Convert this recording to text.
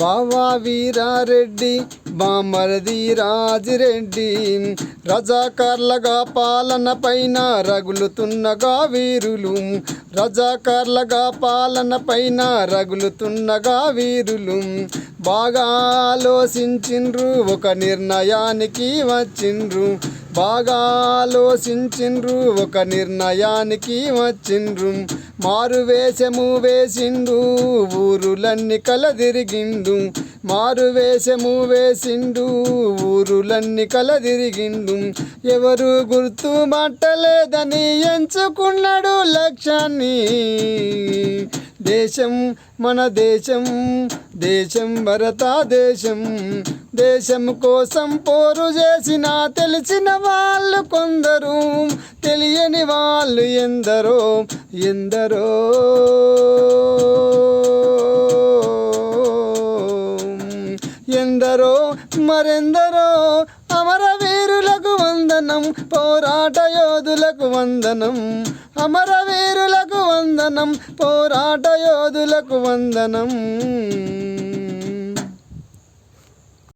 బావా వీరారెడ్డి బామరది రాజిరెడ్డి రజాకార్లగా పాలన పైన రగులుతున్నగా వీరులు, రజాకార్లగా పాలన పైన రగులుతున్నగా వీరులు. బాగా ఆలోచించిండ్రు ఒక నిర్ణయానికి వచ్చిండ్రు, బాగా ఆలోచించిండ్రు ఒక నిర్ణయానికి వచ్చిండ్రు. మారు వేషము వేసిండు ఊరులన్నీ కలదిరిగిండు, మారు వేషము వేసిండు ఊరులన్నీ కలదిరిగిండు. ఎవరు గుర్తు పట్టలేదని ఎంచుకున్నాడు లక్ష్యాన్ని. దేశం మన దేశం, దేశం భారతదేశం, దేశం కోసం పోరు చేసిన తెలిసిన వాళ్ళు కొందరు, తెలియని వాళ్ళు ఎందరో ఎందరో. ఎందరో మరెందరో అమరవీరులకు వందనం, పోరాట యోధులకు వందనం, అమరవీరులకు వందనం, పోరాట యోధులకు వందనం.